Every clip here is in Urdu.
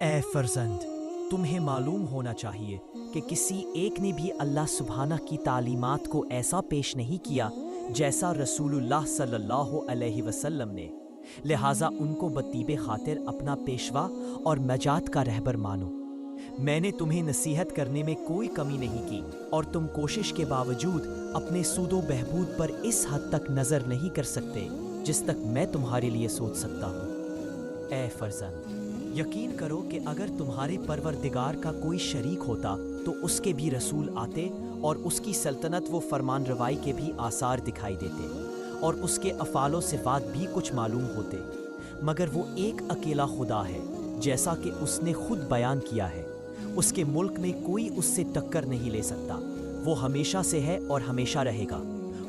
اے فرزند، تمہیں معلوم ہونا چاہیے کہ کسی ایک نے بھی اللہ سبحانہ کی تعلیمات کو ایسا پیش نہیں کیا جیسا رسول اللہ صلی اللہ علیہ وسلم نے، لہٰذا ان کو بطیب خاطر اپنا پیشوا اور نجات کا رہبر مانو۔ میں نے تمہیں نصیحت کرنے میں کوئی کمی نہیں کی اور تم کوشش کے باوجود اپنے سود و بہبود پر اس حد تک نظر نہیں کر سکتے جس تک میں تمہارے لیے سوچ سکتا ہوں۔ اے فرزند، یقین کرو کہ اگر تمہارے پروردگار کا کوئی شریک ہوتا تو اس کے بھی رسول آتے اور اس کی سلطنت و فرمان روائی کے بھی آثار دکھائی دیتے اور اس کے افعال و صفات بھی کچھ معلوم ہوتے، مگر وہ ایک اکیلا خدا ہے جیسا کہ اس نے خود بیان کیا ہے۔ اس کے ملک میں کوئی اس سے ٹکر نہیں لے سکتا، وہ ہمیشہ سے ہے اور ہمیشہ رہے گا۔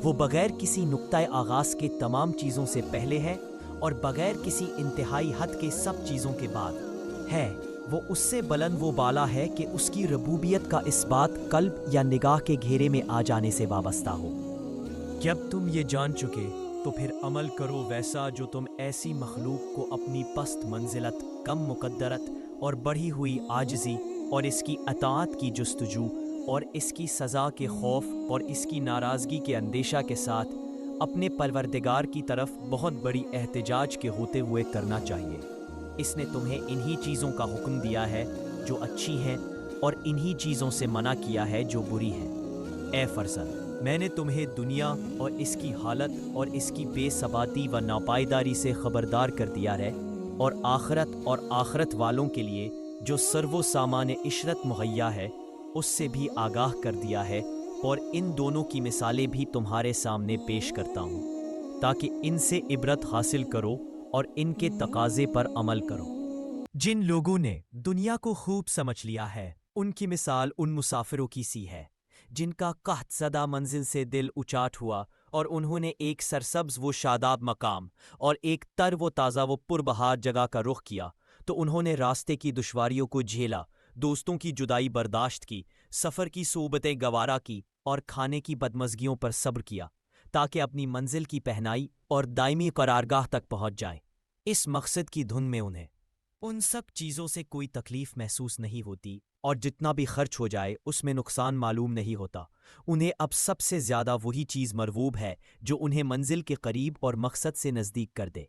وہ بغیر کسی نقطۂ آغاز کے تمام چیزوں سے پہلے ہے اور بغیر کسی انتہائی حد کے سب چیزوں کے بعد ہے۔ وہ اس سے بلند و بالا ہے کہ اس کی ربوبیت کا اس بات قلب یا نگاہ کے گھیرے میں آ جانے سے وابستہ ہو۔ جب تم یہ جان چکے تو پھر عمل کرو ویسا جو تم ایسی مخلوق کو اپنی پست منزلت، کم مقدرت اور بڑھی ہوئی عاجزی اور اس کی اطاعت کی جستجو اور اس کی سزا کے خوف اور اس کی ناراضگی کے اندیشہ کے ساتھ اپنے پروردگار کی طرف بہت بڑی احتجاج کے ہوتے ہوئے کرنا چاہیے۔ اس نے تمہیں انہی چیزوں کا حکم دیا ہے جو اچھی ہیں اور انہی چیزوں سے منع کیا ہے جو بری ہیں۔ اے فرزند، میں نے تمہیں دنیا اور اس کی حالت اور اس کی بے ثباتی و ناپائیداری سے خبردار کر دیا ہے، اور آخرت والوں کے لیے جو سرو و سامان عشرت مہیا ہے اس سے بھی آگاہ کر دیا ہے، اور ان دونوں کی مثالیں بھی تمہارے سامنے پیش کرتا ہوں تاکہ ان سے عبرت حاصل کرو اور ان کے تقاضے پر عمل کرو۔ جن لوگوں نے دنیا کو خوب سمجھ لیا ہے ان کی مثال ان مسافروں کی سی ہے جن کا قحط زدہ منزل سے دل اچاٹ ہوا اور انہوں نے ایک سرسبز و شاداب مقام اور ایک تر و تازہ و پربہار جگہ کا رخ کیا، تو انہوں نے راستے کی دشواریوں کو جھیلا، دوستوں کی جدائی برداشت کی، سفر کی صعوبتیں گوارا کی اور کھانے کی بدمزگیوں پر صبر کیا، تاکہ اپنی منزل کی پہنائی اور دائمی قرارگاہ تک پہنچ جائیں۔ اس مقصد کی دھن میں انہیں ان سب چیزوں سے کوئی تکلیف محسوس نہیں ہوتی، اور جتنا بھی خرچ ہو جائے اس میں نقصان معلوم نہیں ہوتا۔ انہیں اب سب سے زیادہ وہی چیز مرغوب ہے جو انہیں منزل کے قریب اور مقصد سے نزدیک کر دے،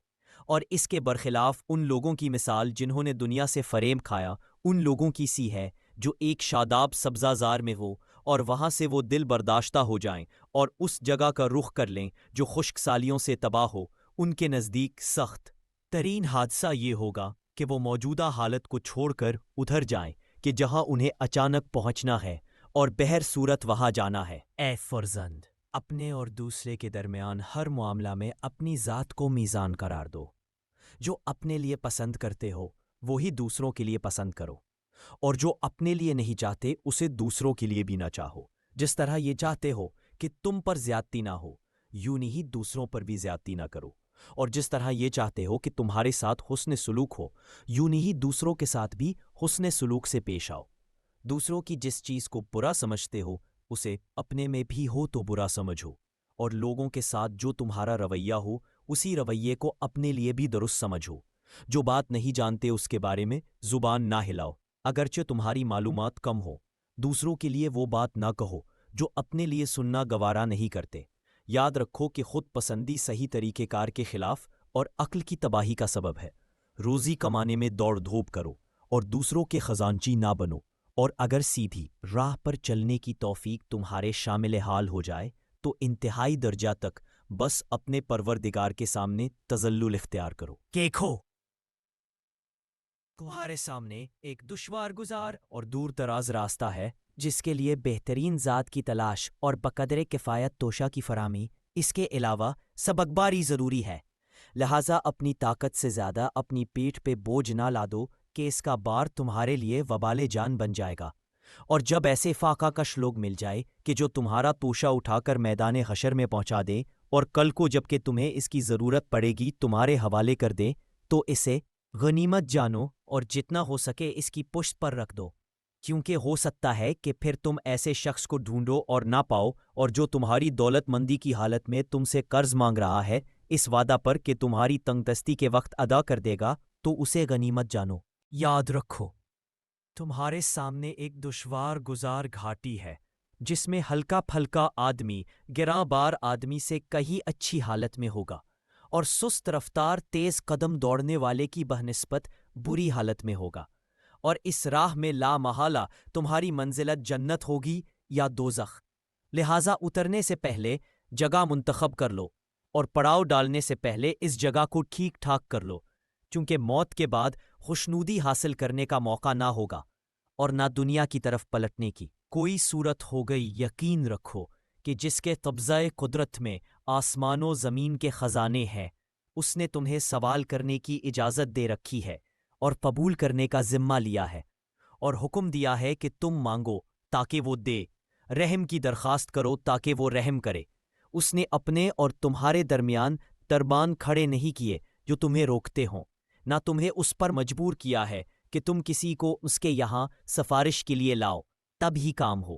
اور اس کے برخلاف ان لوگوں کی مثال جنہوں نے دنیا سے فریب کھایا ان لوگوں کی سی ہے جو ایک شاداب سبزہ زار میں ہو اور وہاں سے وہ دل برداشتہ ہو جائیں اور اس جگہ کا رخ کر لیں جو خشک سالیوں سے تباہ ہو۔ ان کے نزدیک سخت ترین حادثہ یہ ہوگا کہ وہ موجودہ حالت کو چھوڑ کر ادھر جائیں کہ جہاں انہیں اچانک پہنچنا ہے اور بہر صورت وہاں جانا ہے۔ اے فرزند، اپنے اور دوسرے کے درمیان ہر معاملہ میں اپنی ذات کو میزان قرار دو۔ جو اپنے لیے پسند کرتے ہو وہی دوسروں کے لیے پسند کرو، اور جو اپنے لیے نہیں چاہتے اسے دوسروں کے لیے بھی نہ چاہو۔ جس طرح یہ چاہتے ہو کہ تم پر زیادتی نہ ہو، یوں نہیں دوسروں پر بھی زیادتی نہ کرو، اور جس طرح یہ چاہتے ہو کہ تمہارے ساتھ حسن سلوک ہو، یوں نہیں دوسروں کے ساتھ بھی حسن سلوک سے پیش آؤ۔ دوسروں کی جس چیز کو برا سمجھتے ہو اسے اپنے میں بھی ہو تو برا سمجھو، اور لوگوں کے ساتھ جو تمہارا رویہ ہو اسی رویے کو اپنے لیے بھی درست سمجھو۔ جو بات نہیں جانتے اس کے بارے میں زبان نہ ہلاؤ، اگرچہ تمہاری معلومات کم ہو۔ دوسروں کے لیے وہ بات نہ کہو جو اپنے لیے سننا گوارا نہیں کرتے۔ یاد رکھو کہ خود پسندی صحیح طریقہ کار کے خلاف اور عقل کی تباہی کا سبب ہے۔ روزی کمانے میں دوڑ دھوپ کرو اور دوسروں کے خزانچی نہ بنو، اور اگر سیدھی راہ پر چلنے کی توفیق تمہارے شامل حال ہو جائے تو انتہائی درجہ تک بس اپنے پروردگار کے سامنے تذلل اختیار کرو۔ دیکھو، تمہارے سامنے ایک دشوار گزار اور دور دراز راستہ ہے جس کے لیے بہترین ذات کی تلاش اور بقدر کفایت توشہ کی فراہمی، اس کے علاوہ سبکباری ضروری ہے۔ لہٰذا اپنی طاقت سے زیادہ اپنی پیٹھ پہ بوجھ نہ لادو کہ اس کا بار تمہارے لیے وبال جان بن جائے گا۔ اور جب ایسے فاقہ کش لوگ مل جائے کہ جو تمہارا توشہ اٹھا کر میدان حشر میں پہنچا دیں اور کل کو جب کہ تمہیں اس کی ضرورت پڑے گی تمہارے حوالے کر دیں، تو اسے غنیمت جانو اور جتنا ہو سکے اس کی پشت پر رکھ دو، کیونکہ ہو سکتا ہے کہ پھر تم ایسے شخص کو ڈھونڈو اور نہ پاؤ، اور جو تمہاری دولت مندی کی حالت میں تم سے قرض مانگ رہا ہے اس وعدہ پر کہ تمہاری تنگ دستی کے وقت ادا کر دے گا، تو اسے غنیمت جانو۔ یاد رکھو، تمہارے سامنے ایک دشوار گزار گھاٹی ہے جس میں ہلکا پھلکا آدمی گراں بار آدمی سے کہیں اچھی حالت میں ہوگا، اور سست رفتار تیز قدم دوڑنے والے کی بہنسبت بری حالت میں ہوگا، اور اس راہ میں لا محالہ تمہاری منزلت جنت ہوگی یا دوزخ۔ لہٰذا اترنے سے پہلے جگہ منتخب کر لو، اور پڑاؤ ڈالنے سے پہلے اس جگہ کو ٹھیک ٹھاک کر لو، چونکہ موت کے بعد خوشنودی حاصل کرنے کا موقع نہ ہوگا اور نہ دنیا کی طرف پلٹنے کی کوئی صورت ہو گئی۔ یقین رکھو کہ جس کے قبضہ قدرت میں آسمان و زمین کے خزانے ہیں، اس نے تمہیں سوال کرنے کی اجازت دے رکھی ہے اور قبول کرنے کا ذمہ لیا ہے، اور حکم دیا ہے کہ تم مانگو تاکہ وہ دے، رحم کی درخواست کرو تاکہ وہ رحم کرے۔ اس نے اپنے اور تمہارے درمیان دربان کھڑے نہیں کیے جو تمہیں روکتے ہوں، نہ تمہیں اس پر مجبور کیا ہے کہ تم کسی کو اس کے یہاں سفارش کے لیے لاؤ تب ہی کام ہو،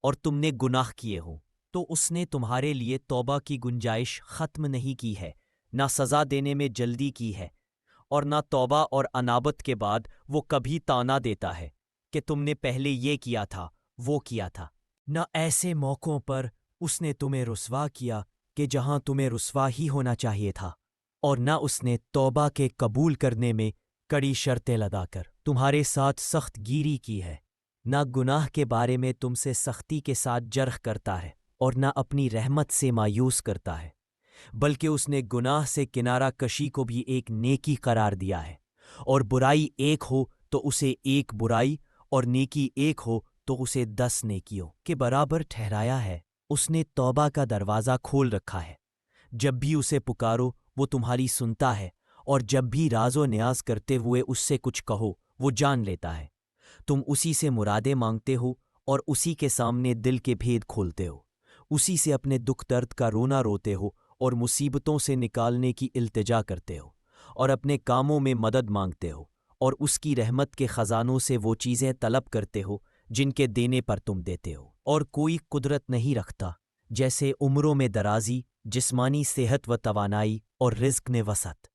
اور تم نے گناہ کیے ہوں تو اس نے تمہارے لیے توبہ کی گنجائش ختم نہیں کی ہے، نہ سزا دینے میں جلدی کی ہے، اور نہ توبہ اور انابت کے بعد وہ کبھی تانا دیتا ہے کہ تم نے پہلے یہ کیا تھا وہ کیا تھا۔ نہ ایسے موقعوں پر اس نے تمہیں رسوا کیا کہ جہاں تمہیں رسوا ہی ہونا چاہیے تھا، اور نہ اس نے توبہ کے قبول کرنے میں کڑی شرطیں لگا کر تمہارے ساتھ سخت گیری کی ہے، نہ گناہ کے بارے میں تم سے سختی کے ساتھ جرح کرتا ہے اور نہ اپنی رحمت سے مایوس کرتا ہے، بلکہ اس نے گناہ سے کنارہ کشی کو بھی ایک نیکی قرار دیا ہے، اور برائی ایک ہو تو اسے ایک برائی، اور نیکی ایک ہو تو اسے 10 نیکیوں کے برابر ٹھہرایا ہے۔ اس نے توبہ کا دروازہ کھول رکھا ہے، جب بھی اسے پکارو وہ تمہاری سنتا ہے، اور جب بھی راز و نیاز کرتے ہوئے اس سے کچھ کہو وہ جان لیتا ہے۔ تم اسی سے مرادیں مانگتے ہو اور اسی کے سامنے دل کے بھید کھولتے ہو، اسی سے اپنے دکھ درد کا رونا روتے ہو اور مصیبتوں سے نکالنے کی التجا کرتے ہو، اور اپنے کاموں میں مدد مانگتے ہو، اور اس کی رحمت کے خزانوں سے وہ چیزیں طلب کرتے ہو جن کے دینے پر تم دیتے ہو، اور کوئی قدرت نہیں رکھتا جیسے عمروں میں درازی، جسمانی صحت و توانائی اور رزق میں وسعت۔